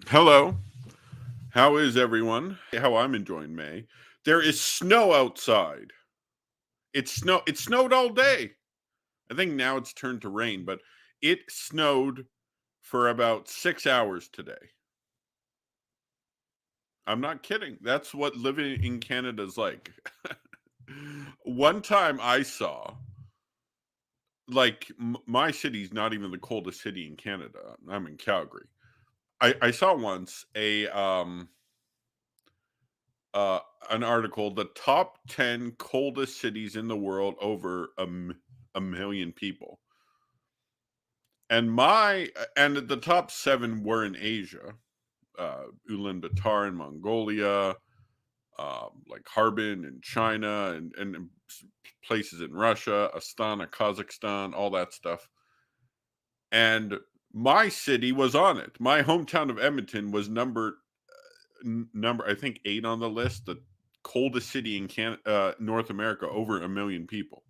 Hello. How is everyone? How I'm enjoying May. There is snow outside. It snowed all day. I think now it's turned to rain, but it snowed for about 6 hours today. I'm not kidding. That's what living in Canada is like. One time I saw my city's not even the coldest city in Canada. I'm in Calgary. I saw once uh, an article, the top 10 coldest cities in the world over a million people. And the top 7 were in Asia. Ulaanbaatar in Mongolia, like Harbin in China, and places in Russia, Astana, Kazakhstan, all that stuff. And my city was on it. My hometown of Edmonton was number I think 8 on the list, the coldest city in North America, over a million people.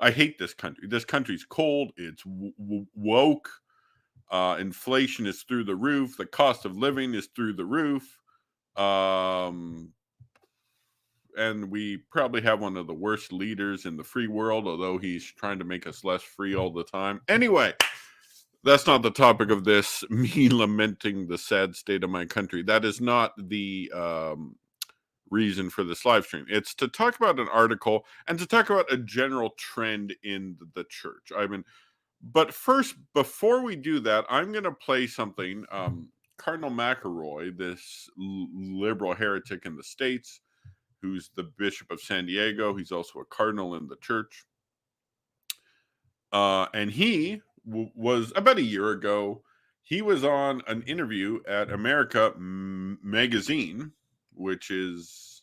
I hate this country. This country's cold. It's woke. Inflation is through the roof. The cost of living is through the roof. And we probably have one of the worst leaders in the free world, although he's trying to make us less free all the time. Anyway, that's not the topic of this, me lamenting the sad state of my country. That is not the reason for this live stream. It's to talk about an article and to talk about a general trend in the church. But first, before we do that, I'm going to play something. Cardinal McElroy, this liberal heretic in the States, who's the Bishop of San Diego. He's also a cardinal in the church. And he was, about a year ago, he was on an interview at America Magazine, which is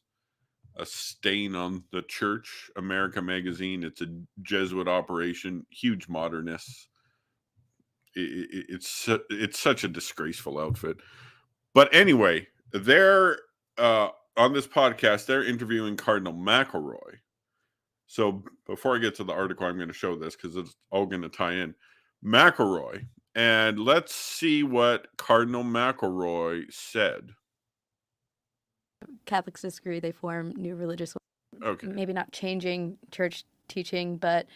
a stain on the church. America Magazine, it's a Jesuit operation, huge modernists. It's such a disgraceful outfit. But anyway, they're on this podcast, they're interviewing Cardinal McElroy. So before I get to the article, I'm going to show this because it's all going to tie in. McElroy. And let's see what Cardinal McElroy said. Catholics disagree. They form new religious, Okay. maybe not changing church teaching, but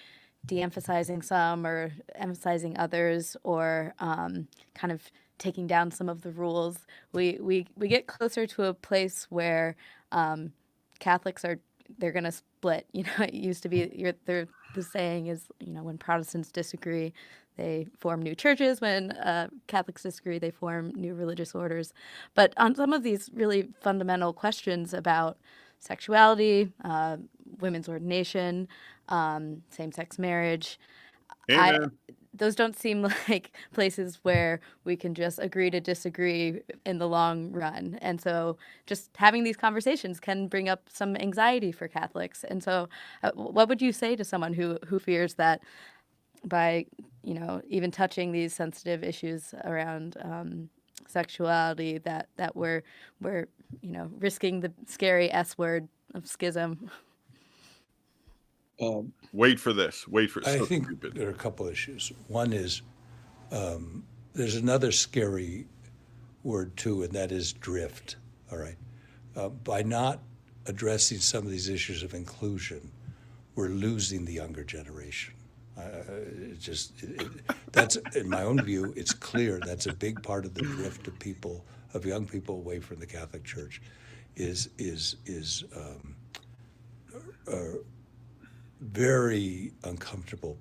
de-emphasizing some or emphasizing others, or kind of taking down some of the rules. We get closer to a place where Catholics they're going to split. It used to be the saying is, when Protestants disagree, they form new churches. When Catholics disagree, they form new religious orders. But on some of these really fundamental questions about sexuality, women's ordination, same-sex marriage, those don't seem like places where we can just agree to disagree in the long run. And so just having these conversations can bring up some anxiety for Catholics. And so what would you say to someone who fears that by, even touching these sensitive issues around sexuality, that we're risking the scary S word of schism? Wait for this. Wait for it. I So think stupid. there are a couple issues. One is there's another scary word too, and that is drift. All right. By not addressing some of these issues of inclusion, we're losing the younger generation. That's, in my own view, it's clear that's a big part of the drift of young people away from the Catholic Church, is very uncomfortable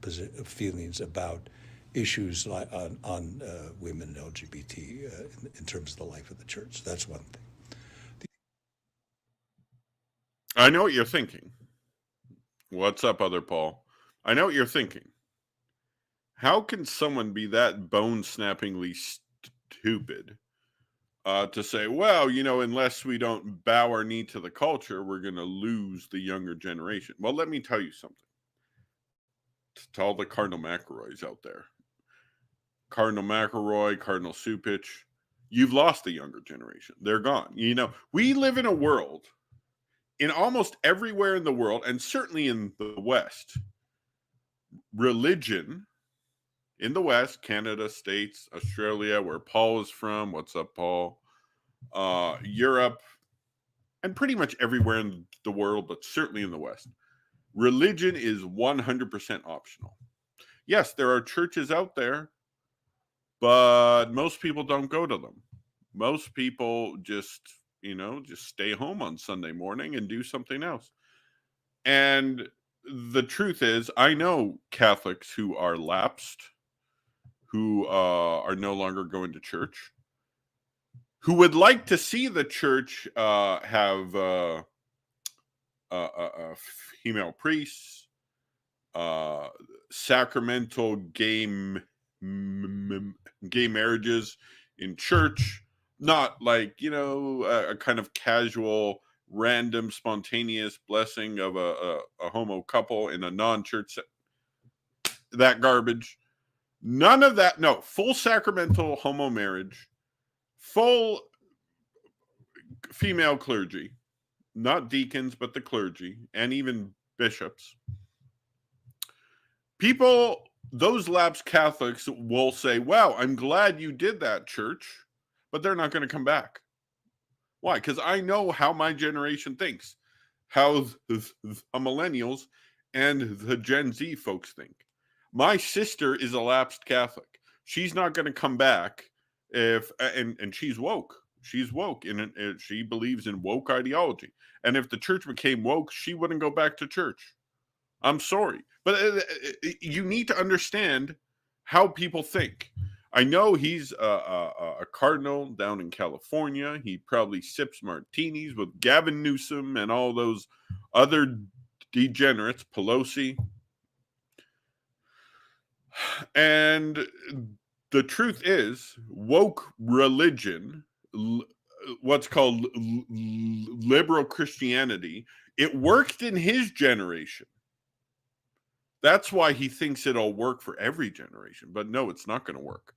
feelings about issues like on women and LGBT in terms of the life of the church. That's one thing. I know what you're thinking. What's up, other Paul? I know what you're thinking. How can someone be that bone-snappingly stupid to say, well, unless we don't bow our knee to the culture, we're going to lose the younger generation? Well, let me tell you something. To all the Cardinal McElroys out there. Cardinal McElroy, Cardinal Supich, you've lost the younger generation. They're gone. We live in a world, in almost everywhere in the world, and certainly in the West, religion in the West, Canada, States, Australia, where Paul is from. What's up, Paul? Europe, and pretty much everywhere in the world, but certainly in the West, religion is 100% optional. Yes, there are churches out there, but most people don't go to them. Most people just stay home on Sunday morning and do something else. And the truth is, I know Catholics who are lapsed, who are no longer going to church, who would like to see the church have female priests, sacramental gay marriages in church, not like a kind of casual, random, spontaneous blessing of a homo couple in a non-church. That garbage. None of that. No, full sacramental homo marriage, full female clergy, not deacons, but the clergy, and even bishops. People, those lapsed Catholics will say, wow, I'm glad you did that, church, but they're not going to come back. Why? Because I know how my generation thinks, how the millennials and the Gen Z folks think. My sister is a lapsed Catholic. She's not going to come back and she's woke. She's woke, and she believes in woke ideology. And if the church became woke, she wouldn't go back to church. I'm sorry, but you need to understand how people think. I know he's a cardinal down in California. He probably sips martinis with Gavin Newsom and all those other degenerates, Pelosi. And the truth is, woke religion, what's called liberal Christianity, it worked in his generation. That's why he thinks it'll work for every generation. But no, it's not going to work.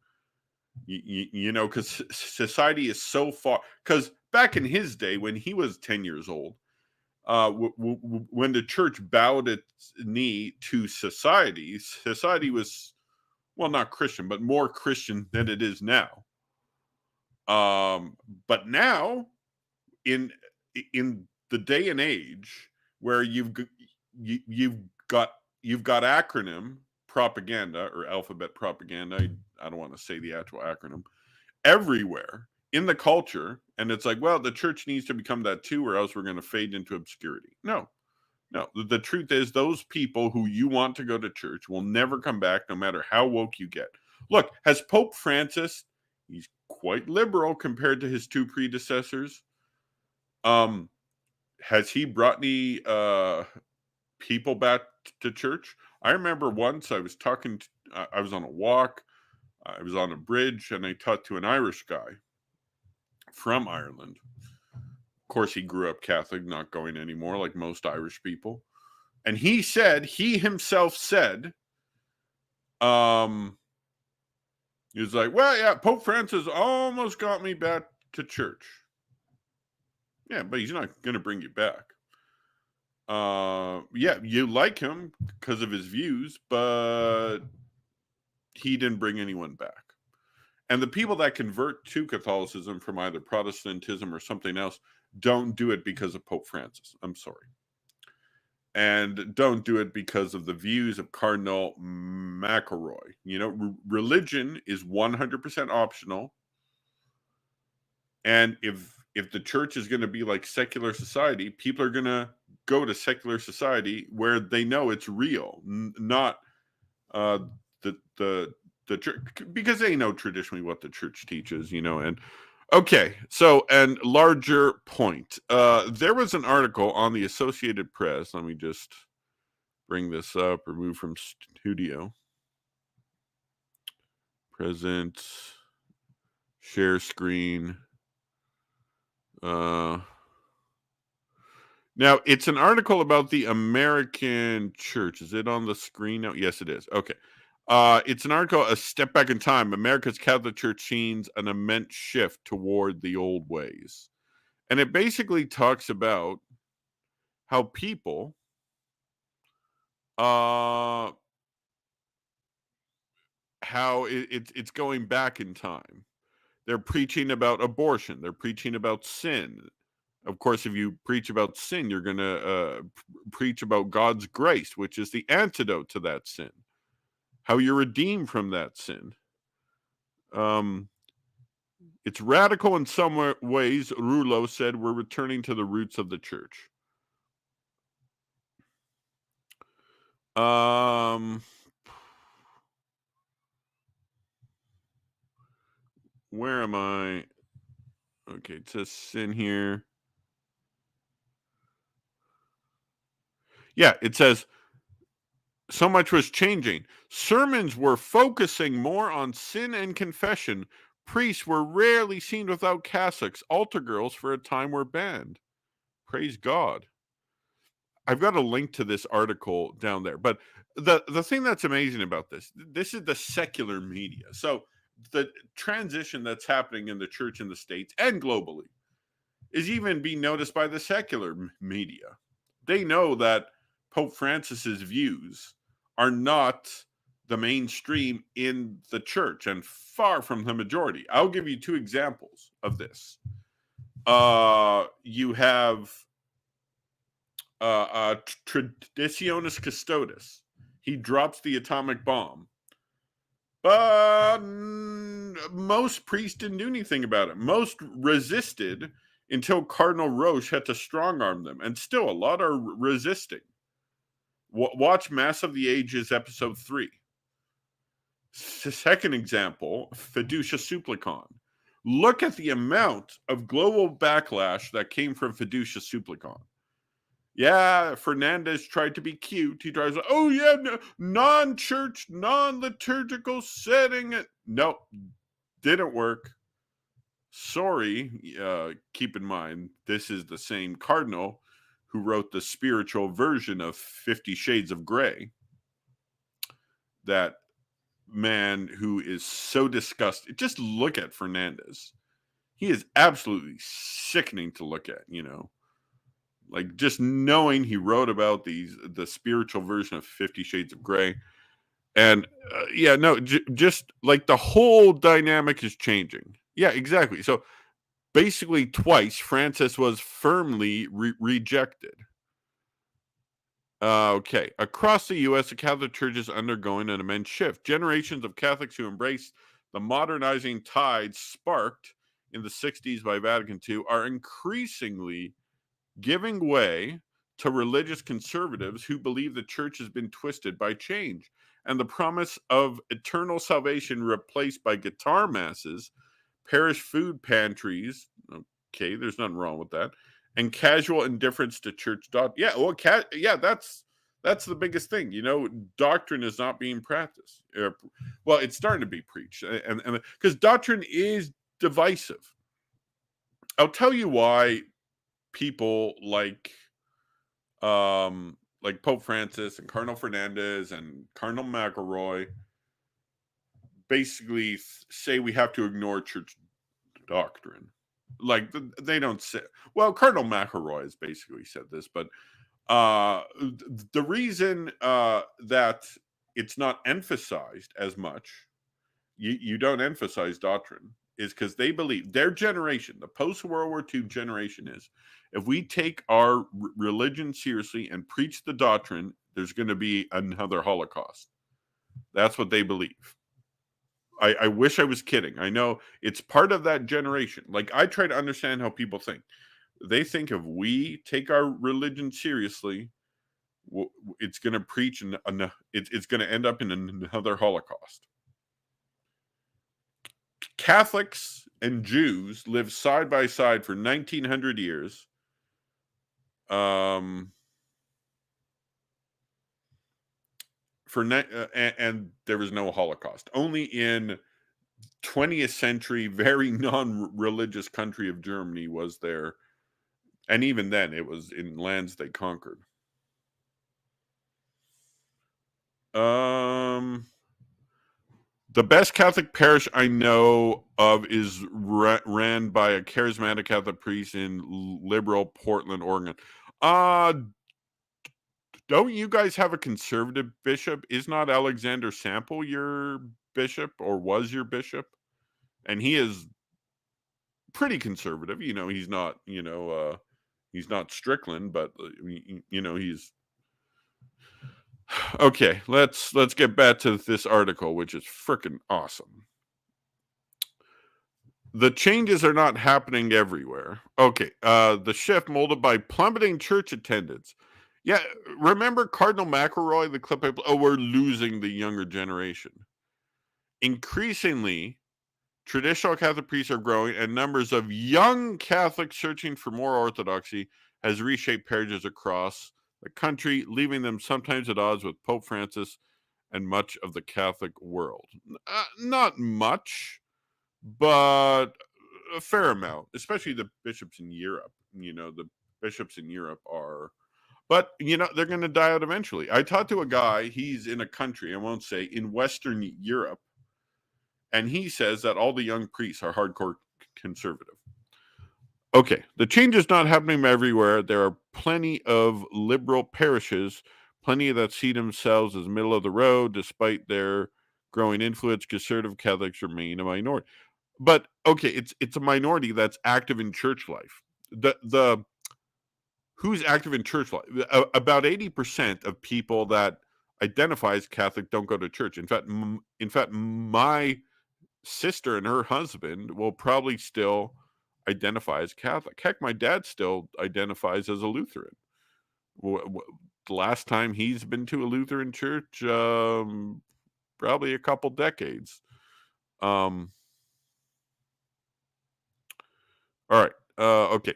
Because society is so far. Because back in his day, when he was 10 years old, when the church bowed its knee to society was, well, not Christian, but more Christian than it is now. But now, in the day and age where you've got acronym propaganda or alphabet propaganda, I don't want to say the actual acronym, everywhere in the culture, and it's like, well, the church needs to become that too, or else we're going to fade into obscurity. No. The truth is, those people who you want to go to church will never come back, no matter how woke you get. Look, has Pope Francis, he's quite liberal compared to his two predecessors. Has he brought any people back to church? I remember once I was talking, I was on a walk, I was on a bridge, and I talked to an Irish guy from Ireland. Of course, he grew up Catholic, not going anymore like most Irish people. And he himself said, he was like, well, yeah, Pope Francis almost got me back to church. Yeah, but he's not going to bring you back. Yeah, you like him because of his views, but he didn't bring anyone back. And the people that convert to Catholicism from either Protestantism or something else don't do it because of Pope Francis. I'm sorry. And don't do it because of the views of Cardinal McElroy. Religion is 100% optional. And if the church is going to be like secular society, people are going to go to secular society where they know it's real, not the church, because they know traditionally what the church teaches, and okay. So, and larger point, there was an article on the Associated Press. Let me just bring this up, remove from studio, present, share screen. Now, it's an article about the American church. Is it on the screen now? Yes, it is. Okay. It's an article, A Step Back in Time. America's Catholic Church sees an immense shift toward the old ways. And it basically talks about how people how it's going back in time. They're preaching about abortion. They're preaching about sin. Of course, if you preach about sin, you're going to preach about God's grace, which is the antidote to that sin. How you're redeemed from that sin. It's radical in some ways. Rouleau said we're returning to the roots of the church. Where am I? Okay, it says sin here. Yeah, it says so much was changing. Sermons were focusing more on sin and confession. Priests were rarely seen without cassocks. Altar girls for a time were banned. Praise God. I've got a link to this article down there. But the thing that's amazing about this is the secular media. So the transition that's happening in the church in the States and globally is even being noticed by the secular media. They know that Pope Francis's views are not the mainstream in the church and far from the majority. I'll give you two examples of this. You have Traditionis Custodes. He drops the atomic bomb. But most priests didn't do anything about it. Most resisted until Cardinal Roche had to strong arm them. And still, a lot are resisting. Watch Mass of the Ages, episode 3. Second example, Fiducia Supplicans. Look at the amount of global backlash that came from Fiducia Supplicans. Yeah, Fernandez tried to be cute. He tries, oh yeah, non-church, non-liturgical setting. No, didn't work. Sorry. Keep in mind, this is the same Cardinal who wrote the spiritual version of 50 Shades of Grey. That man who is so disgusting. Just look at Fernandez. He is absolutely sickening to look at, Like just knowing he wrote about the spiritual version of 50 Shades of Grey. And just like the whole dynamic is changing. Yeah, exactly. So basically twice Francis was firmly rejected. Okay. Across the U.S., the Catholic Church is undergoing an immense shift. Generations of Catholics who embraced the modernizing tide sparked in the 60s by Vatican II are increasingly giving way to religious conservatives who believe the church has been twisted by change and the promise of eternal salvation replaced by guitar masses, parish food pantries. Okay, there's nothing wrong with that. And casual indifference to church doctrine. Yeah, well, that's the biggest thing. Doctrine is not being practiced. Well, it's starting to be preached, and because doctrine is divisive. I'll tell you why people like Pope Francis and Cardinal Fernandez and Cardinal McElroy basically say we have to ignore church doctrine. Like they don't say. Well, Cardinal McElroy has basically said this, but the reason that it's not emphasized as much, you don't emphasize doctrine, is because they believe their generation, the post-World War II generation, is if we take our religion seriously and preach the doctrine, there's going to be another Holocaust. That's what they believe. I wish I was kidding. I know it's part of that generation. Like, I try to understand how people think. They think if we take our religion seriously, it's going to preach and it's going to end up in another Holocaust. Catholics and Jews lived side by side for 1900 years. And there was no Holocaust. Only in 20th century, very non-religious country of Germany was there. And even then, it was in lands they conquered. The best Catholic parish I know of is ran by a charismatic Catholic priest in liberal Portland, Oregon. Don't you guys have a conservative bishop? Is not Alexander Sample your bishop or was your bishop, and he is pretty conservative. He's not, he's not Strickland, but he's okay. Let's get back to this article, which is freaking awesome. The changes are not happening everywhere. Okay, the shift molded by plummeting church attendance. Yeah, remember Cardinal McElroy, the clip? We're losing the younger generation. Increasingly, traditional Catholic priests are growing, and numbers of young Catholics searching for more orthodoxy has reshaped parishes across the country, leaving them sometimes at odds with Pope Francis and much of the Catholic world. Not much, but a fair amount, especially the bishops in Europe. The bishops in Europe are, but they're going to die out eventually. I talked to a guy, he's in a country, I won't say, in Western Europe, and he says that all the young priests are hardcore conservative. Okay, the change is not happening everywhere. There are plenty of liberal parishes, plenty that see themselves as middle of the road, despite their growing influence. Conservative Catholics remain a minority. But okay, it's a minority that's active in church life. The who's active in church life? About 80% of people that identify as Catholic don't go to church. In fact, my sister and her husband will probably still identify as Catholic. Heck, my dad still identifies as a Lutheran. The last time he's been to a Lutheran church, probably a couple decades. All right. Okay.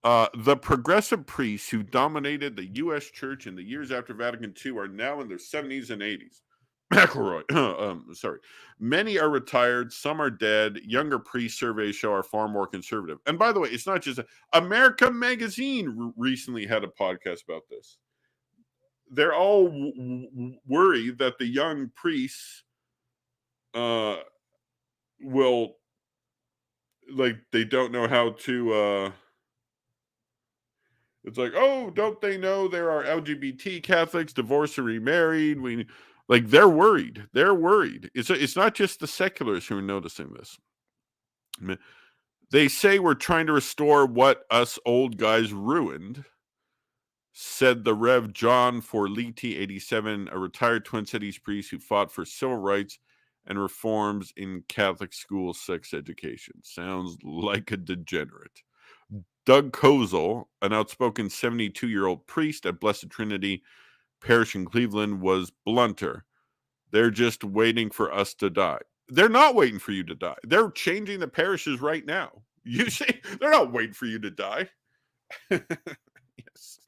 The progressive priests who dominated the U.S. church in the years after Vatican II are now in their 70s and 80s. McElroy, sorry. Many are retired. Some are dead. Younger priest surveys show are far more conservative. And by the way, it's not just America Magazine recently had a podcast about this. They're all worried that the young priests will, like, they don't know how to it's like, oh, don't they know there are LGBT Catholics, divorced and remarried? They're worried. They're worried. It's not just the seculars who are noticing this. They say we're trying to restore what us old guys ruined, said the Rev. John Forliti, 87, a retired Twin Cities priest who fought for civil rights and reforms in Catholic school sex education. Sounds like a degenerate. Doug Kozel, an outspoken 72-year-old priest at Blessed Trinity Parish in Cleveland, was blunter. They're just waiting for us to die. They're not waiting for you to die. They're changing the parishes right now. You see, they're not waiting for you to die. Yes.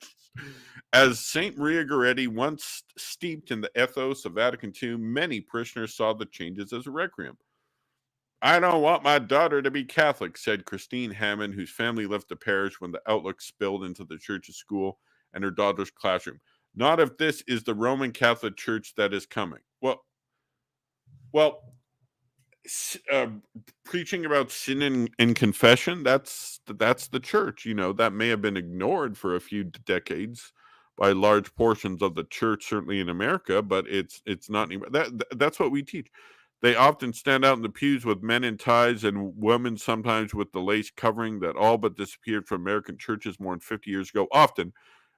As St. Maria Goretti once steeped in the ethos of Vatican II, many parishioners saw the changes as a requiem. I don't want my daughter to be Catholic, said Christine Hammond, whose family left the parish when the outlook spilled into the church's school and her daughter's classroom. Not if this is the Roman Catholic Church that is coming. Well, preaching about sin and confession, that's the church. That may have been ignored for a few decades by large portions of the church, certainly in America, but it's not anymore. That's what we teach. They often stand out in the pews with men in ties and women sometimes with the lace covering that all but disappeared from American churches more than 50 years ago. Often,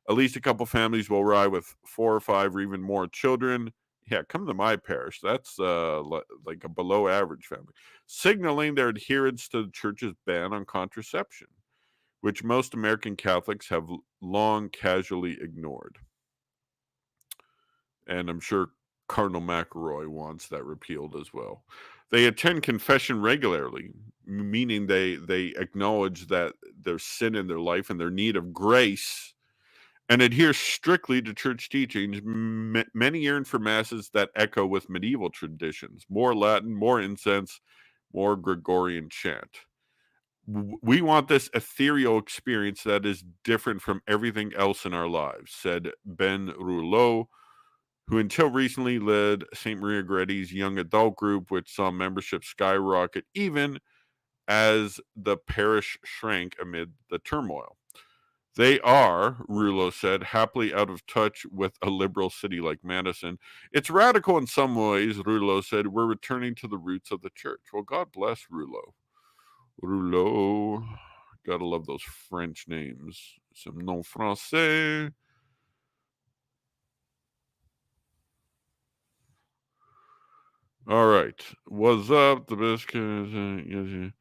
at least a couple families will arrive with 4 or 5 or even more children. Yeah, come to my parish. That's like a below average family. Signaling their adherence to the church's ban on contraception, which most American Catholics have long casually ignored. And I'm sure Cardinal McElroy wants that repealed as well. They attend confession regularly, meaning they acknowledge that there's sin in their life and their need of grace, and adhere strictly to church teachings. Many yearn for masses that echo with medieval traditions: more Latin, more incense, more Gregorian chant. We want this ethereal experience that is different from everything else in our lives, said Ben Rouleau, who until recently led St. Maria Goretti's young adult group, which saw membership skyrocket even as the parish shrank amid the turmoil. They are, Rouleau said, happily out of touch with a liberal city like Madison. It's radical in some ways, Rouleau said. We're returning to the roots of the church. Well, God bless Rouleau. Rouleau. Gotta love those French names. Some nom français. All right. What's up? The best.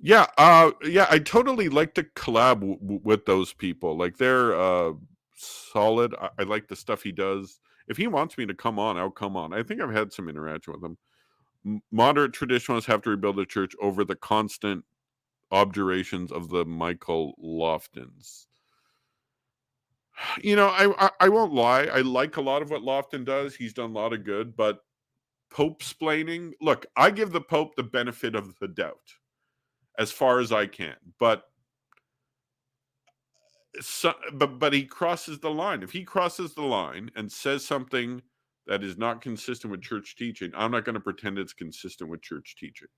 Yeah, I totally like to collab with those people. Like they're solid. I like the stuff he does. If he wants me to come on, I'll come on. I think I've had some interaction with him. Moderate traditionalists have to rebuild the church over the constant objurations of the Michael Loftons. You know, I won't lie. I like a lot of what Lofton does. He's done a lot of good, but Pope-splaining. Look, I give the Pope the benefit of the doubt as far as I can, but he crosses the line. If he crosses the line and says something that is not consistent with church teaching, I'm not going to pretend it's consistent with church teaching.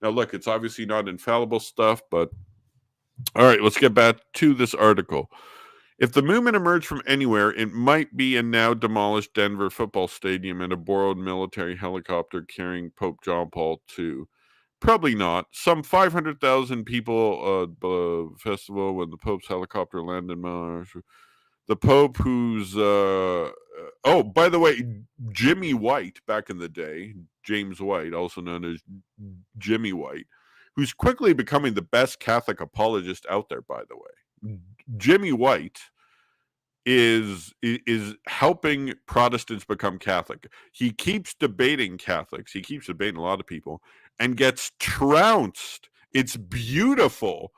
Now, look, it's obviously not infallible stuff, but all right, let's get back to this article. If the movement emerged from anywhere, it might be a now demolished Denver football stadium and a borrowed military helicopter carrying Pope John Paul II. Probably not. Some 500,000 people at the festival when the Pope's helicopter landed. The Pope, who's oh, by the way, Jimmy White back in the day, James White, also known as Jimmy White, who's quickly becoming the best Catholic apologist out there. By the way, Jimmy White is helping Protestants become Catholic. He keeps debating Catholics. He keeps debating a lot of people and gets trounced. It's beautiful.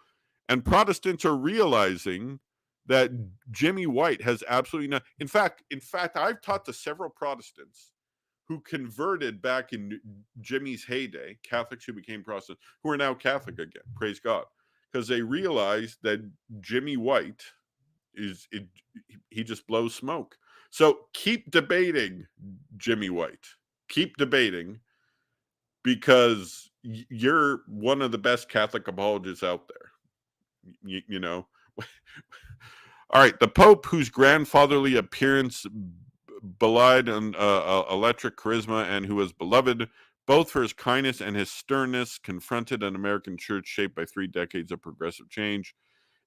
And Protestants are realizing that Jimmy White has absolutely not. In fact, I've talked to several Protestants who converted back in Jimmy's heyday, Catholics who became Protestants, who are now Catholic again. Praise God. Because they realized that Jimmy White he just blows smoke. So keep debating, Jimmy White. Keep debating, because you're one of the best Catholic apologists out there. You know. All right, the Pope, whose grandfatherly appearance belied an electric charisma and who was beloved both for his kindness and his sternness, confronted an American church shaped by 3 decades of progressive change.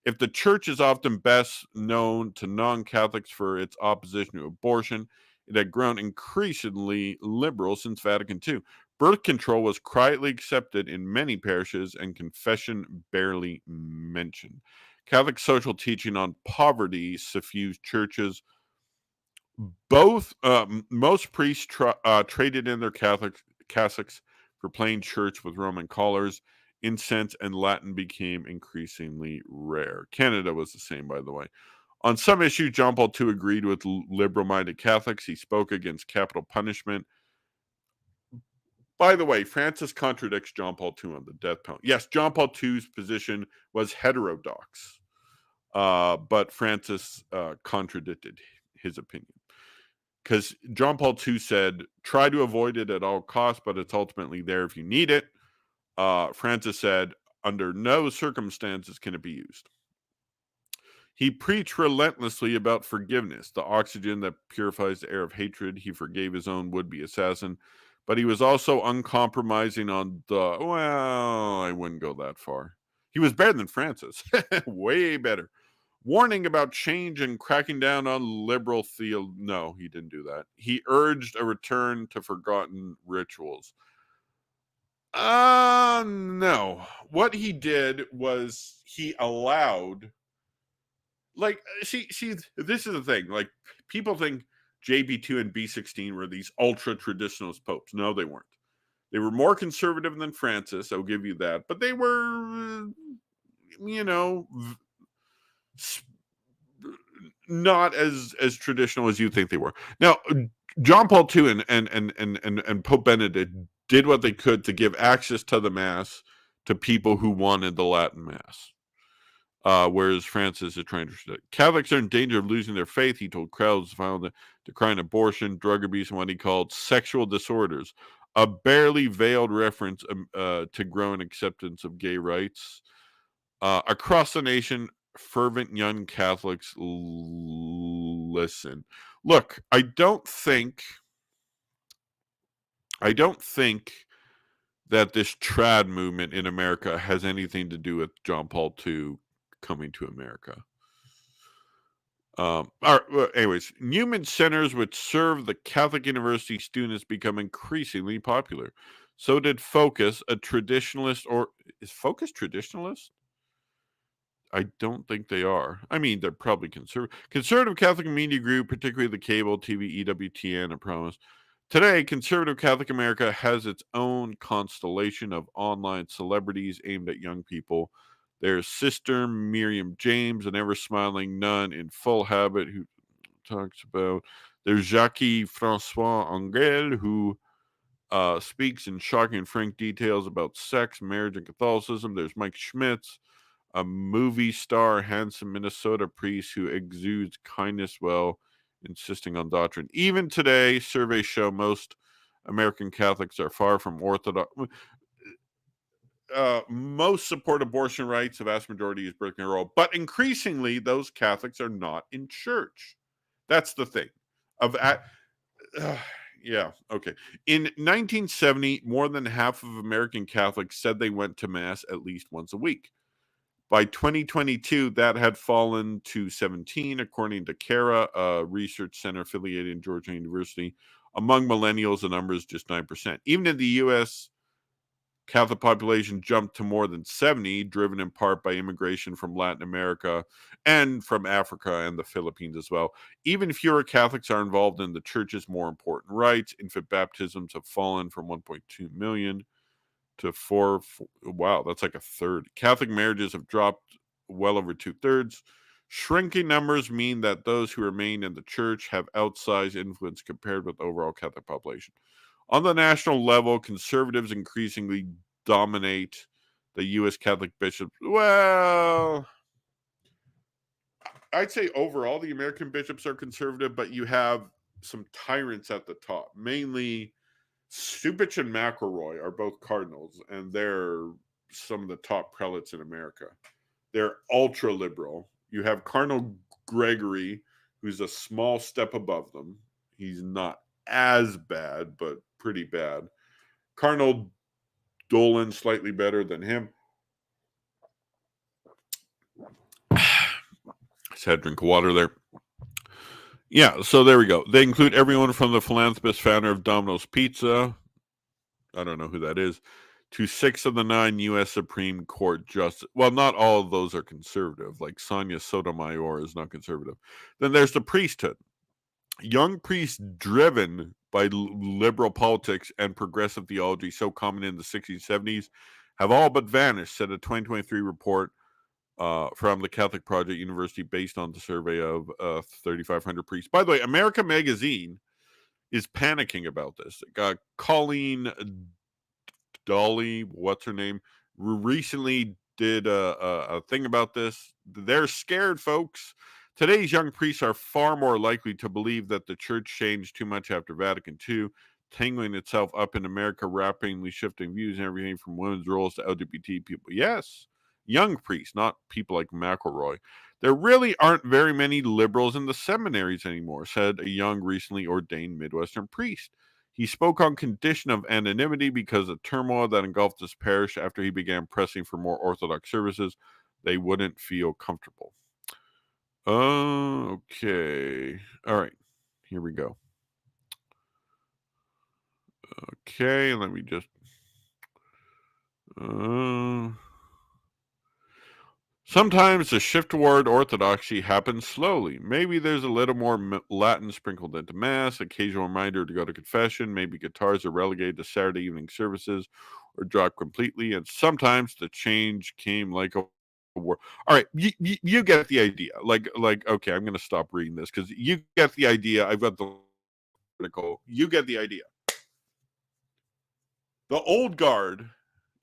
If the church is often best known to non-Catholics for its opposition to abortion, it had grown increasingly liberal since Vatican II. Birth control was quietly accepted in many parishes and confession barely mentioned. Catholic social teaching on poverty suffused churches. Most priests traded in their cassocks for plain church with Roman collars. Incense and Latin became increasingly rare. Canada was the same, by the way. On some issues, John Paul II agreed with liberal-minded Catholics. He spoke against capital punishment. By the way, Francis contradicts John Paul II on the death penalty. Yes, John Paul II's position was heterodox, but Francis contradicted his opinion. Because John Paul II said, try to avoid it at all costs, but it's ultimately there if you need it. Francis said, under no circumstances can it be used. He preached relentlessly about forgiveness, the oxygen that purifies the air of hatred. He forgave his own would-be assassin, but he was also uncompromising on the, well, I wouldn't go that far. He was better than Francis, way better. Warning about change and cracking down on liberal theology. No, he didn't do that. He urged a return to forgotten rituals. No. What he did was he allowed, like, see, this is the thing. Like, people think JB2 and B16 were these ultra traditionalist popes. No, they weren't. They were more conservative than Francis. I'll give you that. But they were, you know, not as traditional as you think they were. Now, John Paul II and Pope Benedict did what they could to give access to the Mass to people who wanted the Latin Mass, whereas Francis is trying to restrict. Catholics are in danger of losing their faith, he told crowds, found decrying abortion, drug abuse, and what he called sexual disorders, a barely veiled reference to growing acceptance of gay rights. Across the nation, fervent young Catholics listen. Look, I don't think that this trad movement in America has anything to do with John Paul II coming to America. Anyways, Newman centers which serve the Catholic University students become increasingly popular. So did Focus, a traditionalist, or is Focus traditionalist? I don't think they are. I mean, they're probably conservative Catholic media group, particularly the cable TV, EWTN, I promise. Today, conservative Catholic America has its own constellation of online celebrities aimed at young people. There's Sister Miriam James, an ever-smiling nun in full habit who talks about. There's Jacques Francois Angel, who speaks in shocking and frank details about sex, marriage, and Catholicism. There's Mike Schmitz, a movie star, handsome Minnesota priest who exudes kindness while insisting on doctrine. Even today, surveys show most American Catholics are far from orthodox. Most support abortion rights. The vast majority use birth control, but increasingly, those Catholics are not in church. That's the thing. Yeah, okay. In 1970, more than half of American Catholics said they went to Mass at least once a week. By 2022, that had fallen to 17, according to CARA, a research center affiliated in Georgia University. Among millennials, the number is just 9%. Even in the U.S., Catholic population jumped to more than 70, driven in part by immigration from Latin America and from Africa and the Philippines as well. Even fewer Catholics are involved in the church's more important rites. Infant baptisms have fallen from 1.2 million to 4. Wow, that's like a third. Catholic marriages have dropped well over 2/3. Shrinking numbers mean that those who remain in the church have outsized influence compared with the overall Catholic population. On the national level, conservatives increasingly dominate the U.S. Catholic bishops. Well, I'd say overall the American bishops are conservative, but you have some tyrants at the top. Mainly, Stupich and McElroy are both cardinals, and they're some of the top prelates in America. They're ultra liberal. You have Cardinal Gregory, who's a small step above them. He's not as bad, but pretty bad. Cardinal Dolan, slightly better than him. Just had a drink of water there. Yeah, so there we go. They include everyone from the philanthropist founder of Domino's Pizza. I don't know who that is. To 6 of the 9 U.S. Supreme Court justices. Well, not all of those are conservative. Like Sonia Sotomayor is not conservative. Then there's the priesthood. Young priests driven by liberal politics and progressive theology so common in the 60s and 70s have all but vanished, said a 2023 report from the Catholic Project University based on the survey of 3,500 priests. By the way, America Magazine is panicking about this. Colleen Dolly, what's her name, recently did a thing about this. They're scared, folks. Today's young priests are far more likely to believe that the church changed too much after Vatican II, tangling itself up in America, rapidly shifting views and everything from women's roles to LGBT people. Yes, young priests, not people like McElroy. There really aren't very many liberals in the seminaries anymore, said a young, recently ordained Midwestern priest. He spoke on condition of anonymity because of turmoil that engulfed his parish after he began pressing for more Orthodox services. They wouldn't feel comfortable. Okay. All right. Here we go. Okay, let me just... Sometimes the shift toward orthodoxy happens slowly. Maybe there's a little more Latin sprinkled into Mass, occasional reminder to go to confession, maybe guitars are relegated to Saturday evening services or dropped completely, and sometimes the change came like a war. All right, you get the idea. Like, okay, I'm going to stop reading this because you get the idea. I've got the article. You get the idea. The old guard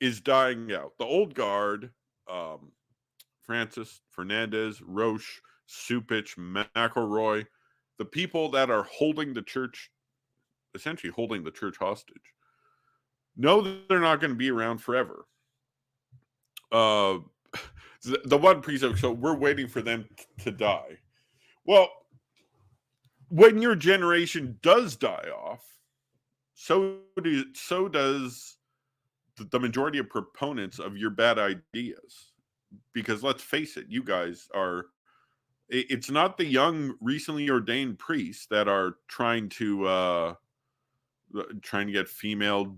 is dying out. The old guard, Francis, Fernandez, Roche, Supich, McElroy, the people that are holding the church, essentially holding the church hostage, know that they're not going to be around forever. The one priest, so we're waiting for them to die. Well, when your generation does die off, so does the majority of proponents of your bad ideas. Because let's face it, you guys are. It's not the young, recently ordained priests that are trying to get female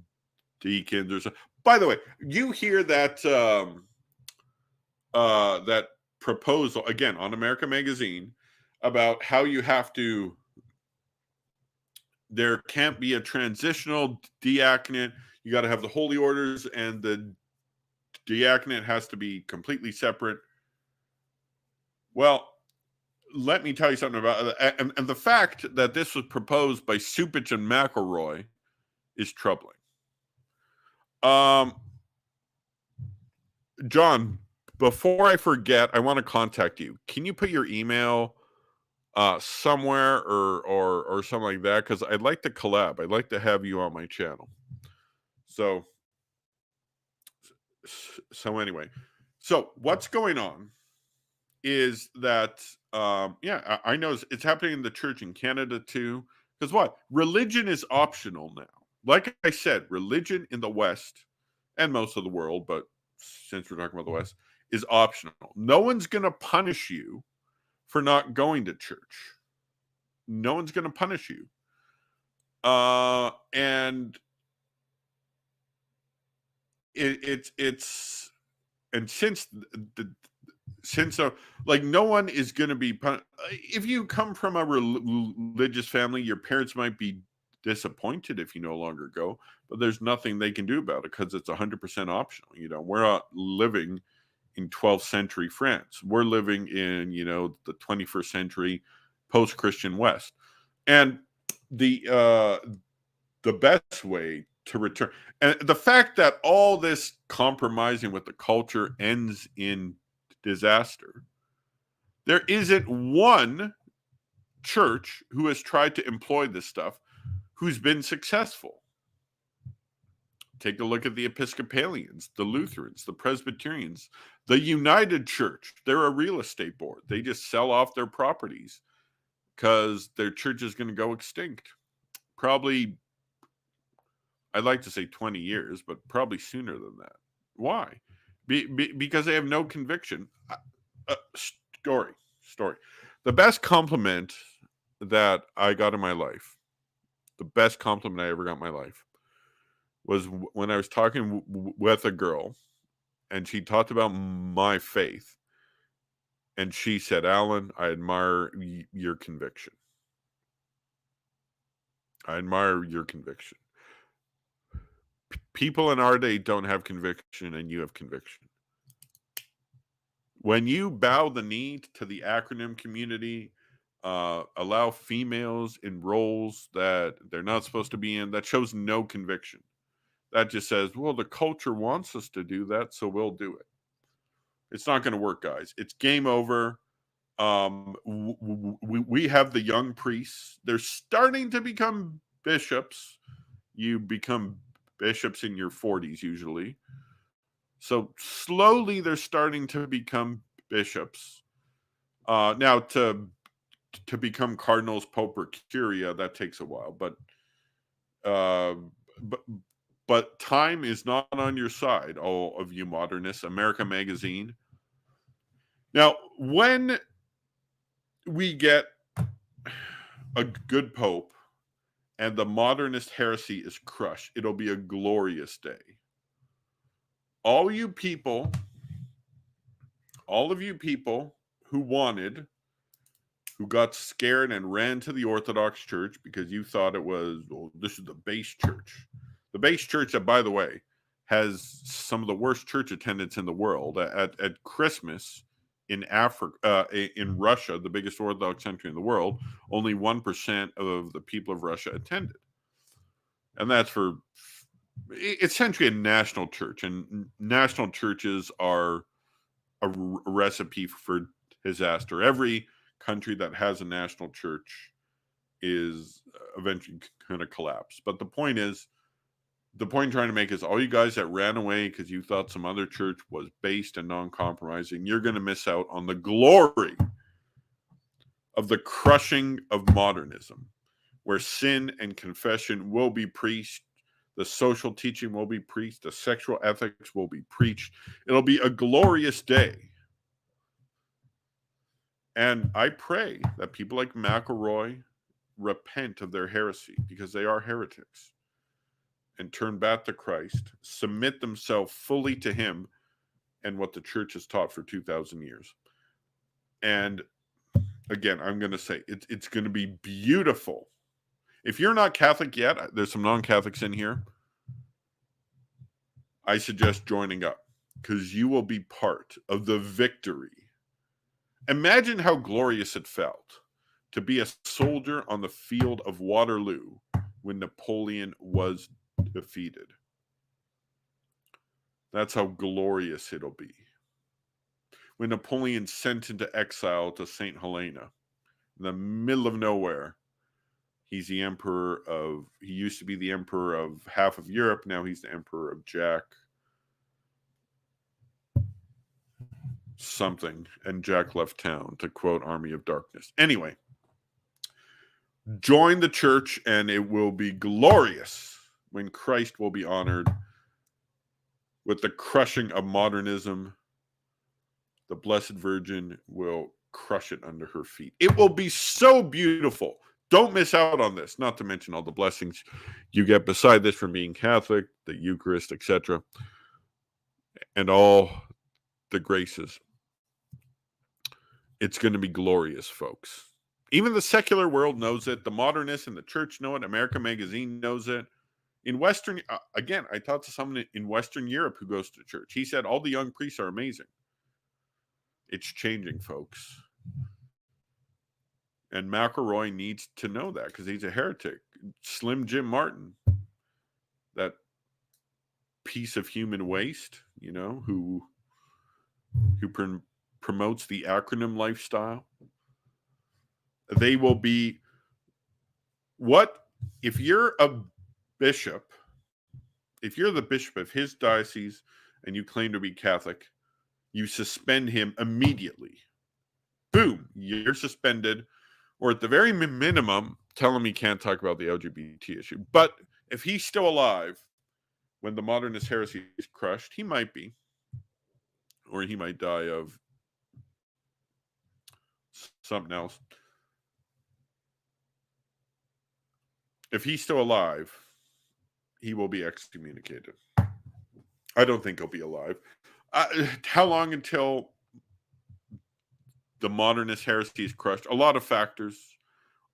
deacons or so. By the way, you hear that that proposal again on America Magazine about how you have to. There can't be a transitional diaconate. You got to have the holy orders, and the diaconate has to be completely separate. Well, let me tell you something about and the fact that this was proposed by Supich and McElroy is troubling. John, before I forget, I want to contact you. Can you put your email somewhere or something like that? Because I'd like to collab. I'd like to have you on my channel. So anyway, so what's going on is that I know it's happening in the church in Canada too. Because what? Religion is optional now. Like I said, religion in the West and most of the world, but since we're talking about the West, is optional. No one's going to punish you for not going to church. No one's going to punish you. And it's and since like no one is going to be if you come from a religious family, your parents might be disappointed if you no longer go, but there's nothing they can do about it because it's 100% optional. We're not living in 12th century France. We're living in the 21st century post-Christian West, and the best way to return, and the fact that all this compromising with the culture ends in disaster. There isn't one church who has tried to employ this stuff who's been successful. Take a look at the Episcopalians, the Lutherans, the Presbyterians, the United Church. They're a real estate board. They just sell off their properties because their church is going to go extinct. Probably, I'd like to say 20 years, but probably sooner than that. Why? Because they have no conviction. Story. The best compliment that I got in my life, the best compliment I ever got in my life, was when I was talking with a girl, and she talked about my faith, and she said, "Alan, I admire your conviction. I admire your conviction. People in our day don't have conviction, and you have conviction. When you bow the knee to the acronym community, allow females in roles that they're not supposed to be in, that shows no conviction. That just says, well, the culture wants us to do that, so we'll do it. It's not going to work, guys. It's game over. We have the young priests. They're starting to become bishops. You become bishops in your 40s usually. So slowly they're starting to become bishops. Now to become cardinals, pope, or curia, that takes a while. But time is not on your side, all of you modernists. America Magazine. Now, when we get a good pope and the modernist heresy is crushed, it'll be a glorious day. All of you people who got scared and ran to the Orthodox Church because you thought it was, this is the base church. The base church that, by the way, has some of the worst church attendance in the world. At Christmas in Africa, in Russia, the biggest Orthodox country in the world, only 1% of the people of Russia attended. And that's it's essentially a national church, and national churches are a recipe for disaster. Every country that has a national church is eventually going to collapse. But the point is, the point I'm trying to make is all you guys that ran away because you thought some other church was based and non-compromising, you're going to miss out on the glory of the crushing of modernism, where sin and confession will be preached, the social teaching will be preached, the sexual ethics will be preached. It'll be a glorious day. And I pray that people like McElroy repent of their heresy, because they are heretics, and turn back to Christ, submit themselves fully to him and what the church has taught for 2,000 years. And again, I'm going to say it's going to be beautiful. If you're not Catholic yet, there's some non-Catholics in here, I suggest joining up, because you will be part of the victory. Imagine how glorious it felt to be a soldier on the field of Waterloo when Napoleon was defeated. That's how glorious it'll be. When Napoleon sent into exile to St. Helena, in the middle of nowhere, he's the emperor of, he used to be the emperor of half of Europe, now he's the emperor of Jack something, and Jack left town, to quote Army of Darkness. Anyway, join the church and it will be glorious when Christ will be honored with the crushing of modernism. The Blessed Virgin will crush it under her feet. It will be so beautiful. Don't miss out on this, not to mention all the blessings you get beside this from being Catholic, the Eucharist, etc., and all the graces. It's going to be glorious, folks. Even the secular world knows it. The modernists and the church know it. America Magazine knows it. In Western, again, I talked to someone in Western Europe who goes to church. He said all the young priests are amazing. It's changing, folks. And McElroy needs to know that, because he's a heretic. Slim Jim Martin, that piece of human waste, you know, who promotes the acronym lifestyle. They will be, what if you're a bishop, if you're the bishop of his diocese and you claim to be Catholic, you suspend him immediately. Boom, you're suspended, or at the very minimum, tell him he can't talk about the LGBT issue. But if he's still alive when the modernist heresy is crushed, he might be, or he might die of something else. If he's still alive, he will be excommunicated. I don't think he'll be alive. How long until the modernist heresy is crushed? A lot of factors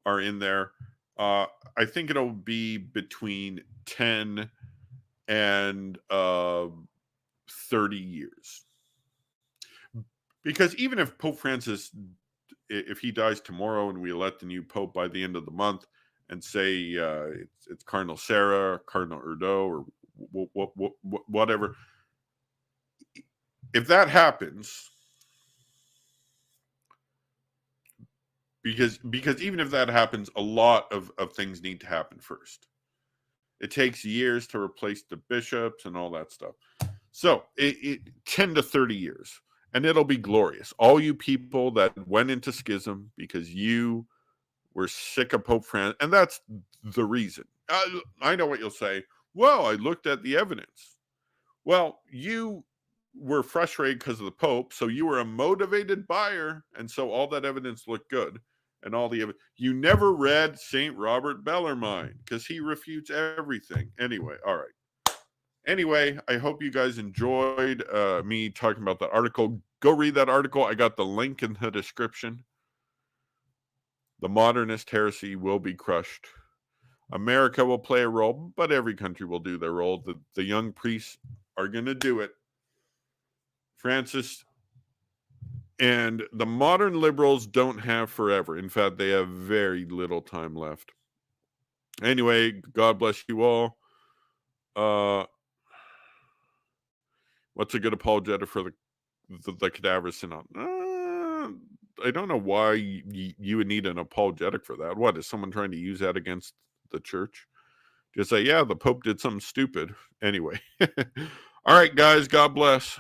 are in there. I think it'll be between 10 and 30 years. Because even if Pope Francis, if he dies tomorrow and we elect the new Pope by the end of the month, and say it's Cardinal Sarah, Cardinal Erdo, or whatever, if that happens, because even if that happens, a lot of things need to happen first. It takes years to replace the bishops and all that stuff. So 10 to 30 years, and it'll be glorious. All you people that went into schism because you were sick of Pope Francis, and that's the reason. I know what you'll say. Well, I looked at the evidence. Well, you were frustrated because of the Pope, so you were a motivated buyer, and so all that evidence looked good. And all the you never read St. Robert Bellarmine, because he refutes everything. Anyway, all right. Anyway, I hope you guys enjoyed me talking about that article. Go read that article. I got the link in the description. The modernist heresy will be crushed. America will play a role, but every country will do their role. The young priests are going to do it. Francis and the modern liberals don't have forever. In fact, they have very little time left. Anyway, God bless you all. What's a good apologetic for the cadaver synod? I don't know why you would need an apologetic for that. What, is someone trying to use that against the church? just say, yeah, the Pope did something stupid. Anyway. All right, guys, God bless.